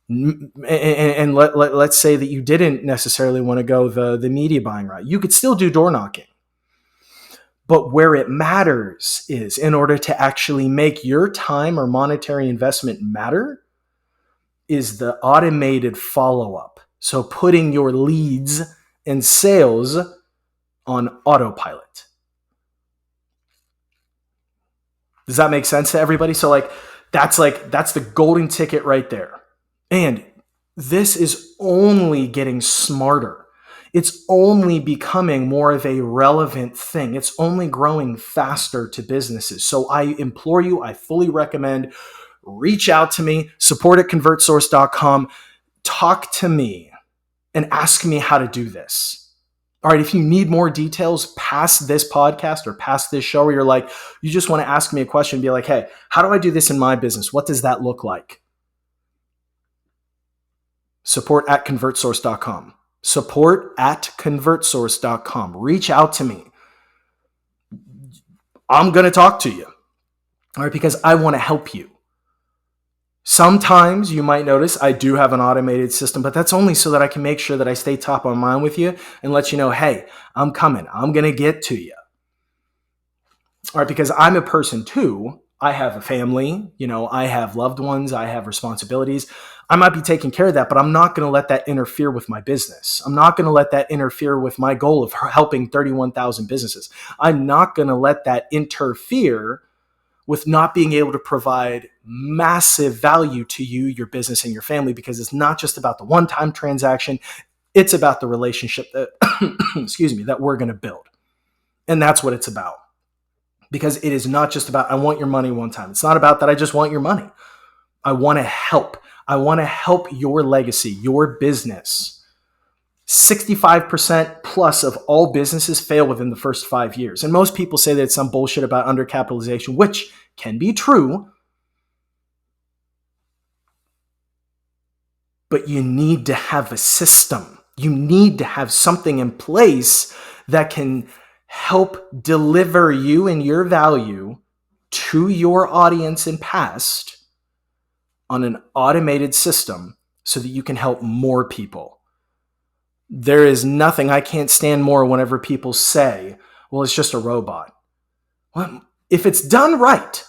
Speaker 5: And let's say that you didn't necessarily want to go the media buying route. You could still do door knocking. But where it matters is, in order to actually make your time or monetary investment matter, is the automated follow-up. So putting your leads and sales on autopilot. Does that make sense to everybody? So that's the golden ticket right there. And this is only getting smarter. It's only becoming more of a relevant thing. It's only growing faster to businesses. So I implore you, I fully recommend, reach out to me, support at ConvertSource.com, talk to me, and ask me how to do this. All right, if you need more details past this podcast or past this show where you just want to ask me a question, be like, hey, how do I do this in my business? What does that look like? Support at ConvertSource.com. Support at ConvertSource.com. Reach out to me. I'm going to talk to you. All right, because I want to help you. Sometimes you might notice I do have an automated system, but that's only so that I can make sure that I stay top of mind with you and let you know, hey, I'm coming. I'm going to get to you. All right, because I'm a person too. I have a family, I have loved ones, I have responsibilities. I might be taking care of that, but I'm not going to let that interfere with my business. I'm not going to let that interfere with my goal of helping 31,000 businesses. I'm not going to let that interfere with not being able to provide massive value to you, your business, and your family, because it's not just about the one-time transaction. It's about the relationship that, that we're going to build. And that's what it's about. Because it is not just about, I want your money one time. It's not about that I just want your money. I want to help. I want to help your legacy, your business. 65% plus of all businesses fail within the first 5 years. And most people say that it's some bullshit about undercapitalization, which can be true. But you need to have a system. You need to have something in place that can help deliver you and your value to your audience and past on an automated system so that you can help more people. There is nothing I can't stand more whenever people say, well, it's just a robot. Well, if it's done right,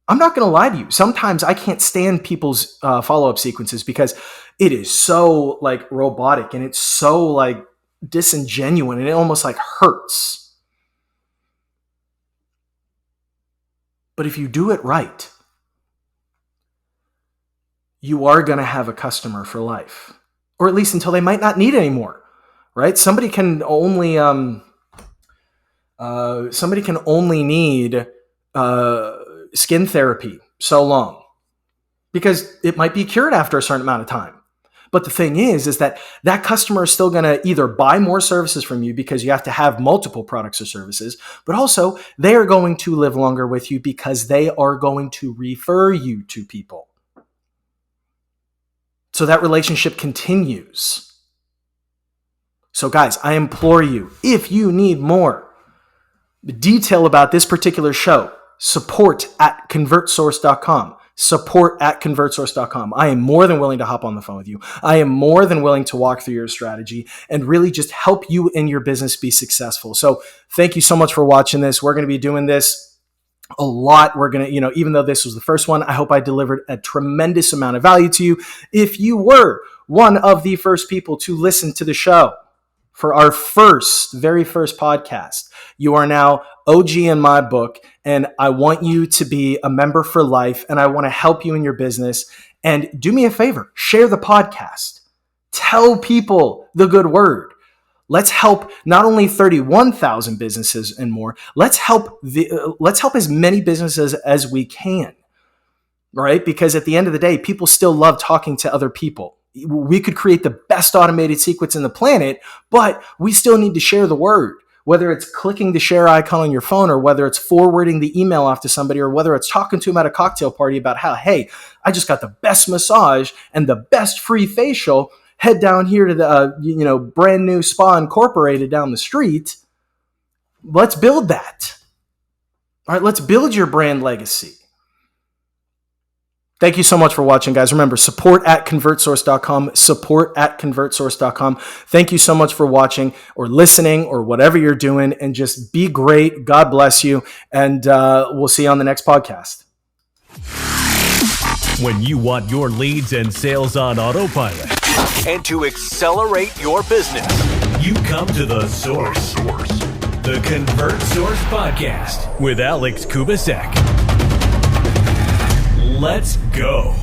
Speaker 5: I'm not going to lie to you. Sometimes I can't stand people's follow-up sequences because it is so like robotic and it's so like disingenuous and it almost like hurts. But if you do it right, you are going to have a customer for life, or at least until they might not need anymore, right? Somebody can only need skin therapy so long because it might be cured after a certain amount of time. But the thing is that customer is still going to either buy more services from you because you have to have multiple products or services, but also they are going to live longer with you because they are going to refer you to people. So that relationship continues. So guys, I implore you, if you need more detail about this particular show, support at ConvertSource.com. Support at ConvertSource.com. I am more than willing to hop on the phone with you. I am more than willing to walk through your strategy and really just help you and your business be successful. So thank you so much for watching this. We're going to be doing this a lot. We're going to, even though this was the first one, I hope I delivered a tremendous amount of value to you. If you were one of the first people to listen to the show for our very first podcast, you are now OG in my book, and I want you to be a member for life, and I want to help you in your business. And do me a favor, share the podcast. Tell people the good word. Let's help not only 31,000 businesses and more. Let's help as many businesses as we can, right? Because at the end of the day, people still love talking to other people. We could create the best automated sequence in the planet, but we still need to share the word. Whether it's clicking the share icon on your phone, or whether it's forwarding the email off to somebody, or whether it's talking to them at a cocktail party about how, hey, I just got the best massage and the best free facial. Head down here to the brand new Spa Incorporated down the street. Let's build that. All right, let's build your brand legacy. Thank you so much for watching, guys. Remember, support at ConvertSource.com, support at ConvertSource.com. Thank you so much for watching or listening or whatever you're doing, and just be great. God bless you, and we'll see you on the next podcast.
Speaker 3: When you want your leads and sales on autopilot
Speaker 4: and to accelerate your business,
Speaker 3: you come to the source. The ConvertSource Podcast with Alex Kubasek. Let's go.